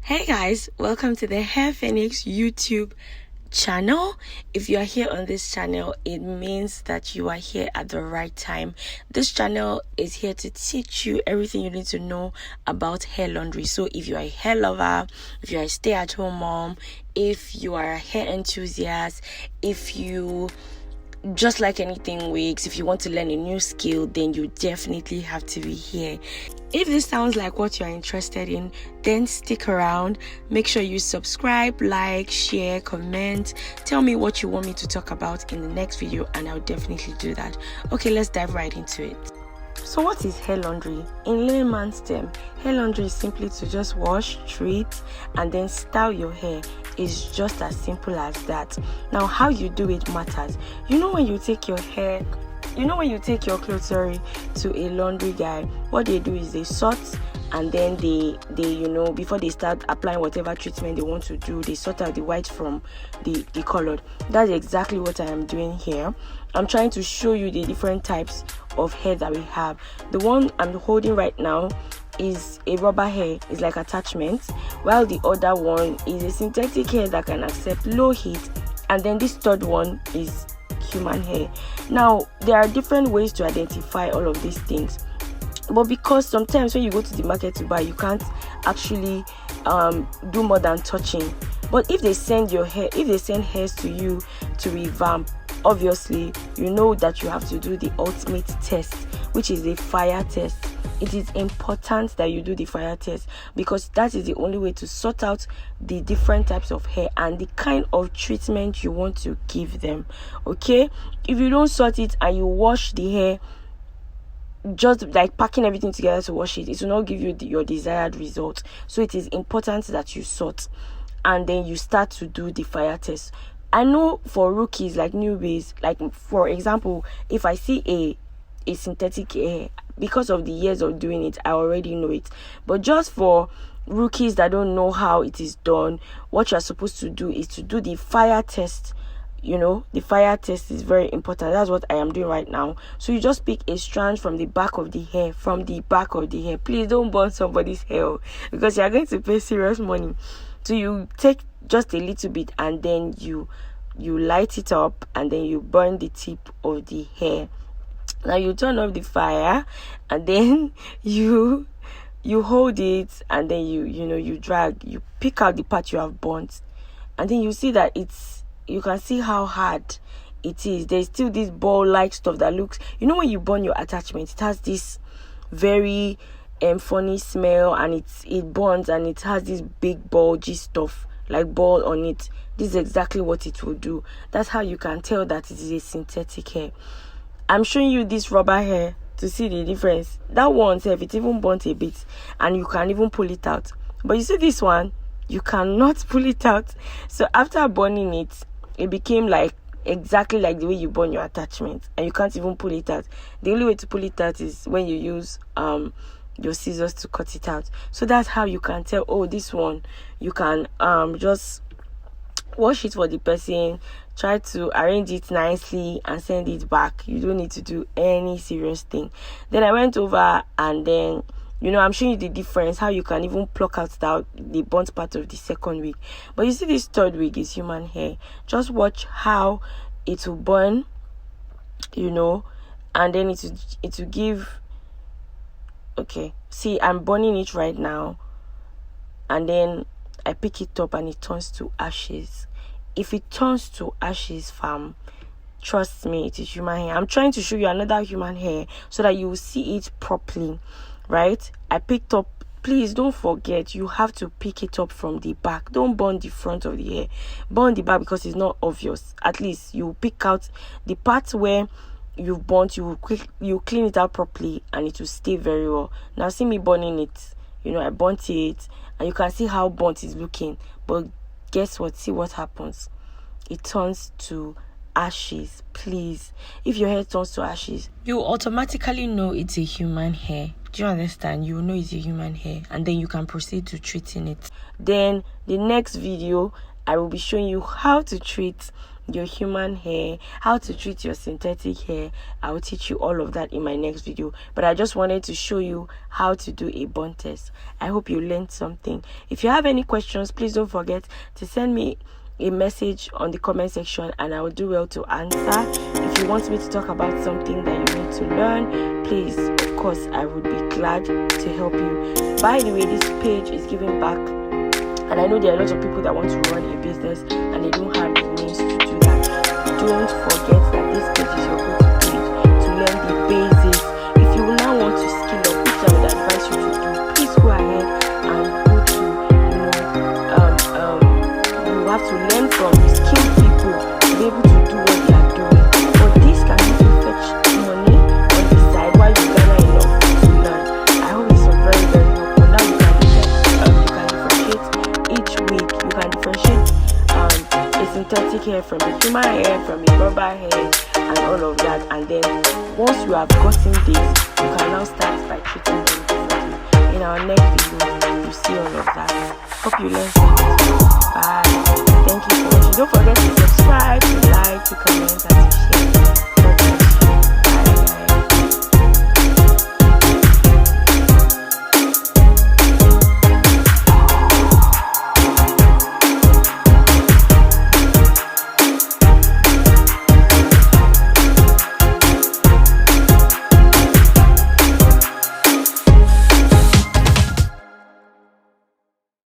Hey guys, welcome to the Hair Phoenix YouTube channel. If you are here on this channel, it means that you are here at the right time. This channel is here to teach you everything you need to know about hair laundry. So if you are a hair lover, if you are a stay-at-home mom, if you are a hair enthusiast, if you just like anything wigs, if you want to learn a new skill, then you definitely have to be here. If this sounds like what you're interested in, then stick around. Make sure you subscribe, like, share, comment. Tell me what you want me to talk about in the next video and I'll definitely do that. Okay, let's dive right into it. So what is hair laundry? In layman's term, hair laundry is simply to just wash, treat, and then style your hair. It's just as simple as that. Now, how you do it matters. When you take your clothes to a laundry guy, what they do is they sort, and then they before they start applying whatever treatment they want to do, they sort out the white from the colored. That's exactly what I am doing here. I'm trying to show you the different types of hair that we have. The one I'm holding right now is a rubber hair, it's like attachment, while the other one is a synthetic hair that can accept low heat, and then this third one is human hair. Now, there are different ways to identify all of these things, but because sometimes when you go to the market to buy, you can't actually do more than touching. But if they send hairs to you to revamp, obviously you know that you have to do the ultimate test, which is the fire test. It is important that you do the fire test because that is the only way to sort out the different types of hair and the kind of treatment you want to give them. Okay, if you don't sort it and you wash the hair, just like packing everything together to wash it, it will not give you your desired result. So it is important that you sort and then you start to do the fire test. I know for rookies, like newbies, like for example, if I see a synthetic hair, because of the years of doing it, I already know it. But just for rookies that don't know how it is done, what you're supposed to do is to do the fire test. The fire test is very important. That's what I am doing right now. So you just pick a strand from the back of the hair. Please don't burn somebody's hair because you're going to pay serious money. So you take just a little bit and then you light it up and then you burn the tip of the hair. Now you turn off the fire and then you hold it and then you drag, you pick out the part you have burnt, and then you see that you can see how hard it is. There's still this ball-like stuff that looks, when you burn your attachment, it has this very funny smell, and it burns and it has this big bulgy stuff like ball on it. This is exactly what it will do. That's how you can tell that it is a synthetic hair. I'm showing you this rubber hair to see the difference. That one, if it even burnt a bit and you can even pull it out. But you see this one, you cannot pull it out. So after burning it, it became like exactly like the way you burn your attachment, and you can't even pull it out. The only way to pull it out is when you use your scissors to cut it out. So that's how you can tell, oh, this one, you can just wash it for the person, try to arrange it nicely and send it back. You don't need to do any serious thing. Then I went over and then I'm showing you the difference, how you can even pluck out the burnt part of the second wig. But you see, this third wig is human hair. Just watch how it will burn, and then it will give. Okay, see, I'm burning it right now, and then I pick it up and it turns to ashes. If it turns to ashes, fam, trust me, it is human hair. I'm trying to show you another human hair so that you will see it properly, right? I picked up, please don't forget, you have to pick it up from the back. Don't burn the front of the hair. Burn the back because it's not obvious. At least you pick out the parts where you've burnt, you clean it out properly and it will stay very well. Now see me burning it. I burnt it and you can see how burnt it's looking. But guess what? See what happens. It turns to ashes. Please, if your hair turns to ashes, you automatically know it's a human hair. Do you understand? You will know it's your human hair, and then you can proceed to treating it. Then the next video, I will be showing you how to treat your human hair, how to treat your synthetic hair. I will teach you all of that in my next video, but I just wanted to show you how to do a burn test. I hope you learned something. If you have any questions, please don't forget to send me a message on the comment section, and I will do well to answer. If you want me to talk about something that you need to learn, please, of course, I would be glad to help you. By the way, this page is giving back, and I know there are lots of people that want to run a business and they don't have the means to do that. Don't forget that this page is your go-to page to learn the basics. If you now want to skill up, which I would advise you to do, please go ahead and go to, you have to learn from skilled people to be able to do what they are doing. But this can help you fetch money on the side while you gather enough to learn. I hope this was very, very helpful. Now you can differentiate each week. You can differentiate a synthetic hair from a human hair, from a rubber hair, and all of that. And then once you have gotten this, you can now start by treating them differently. In our next video, you see all of that. Hope you learned something. Bye. Thank you for watching. Don't forget to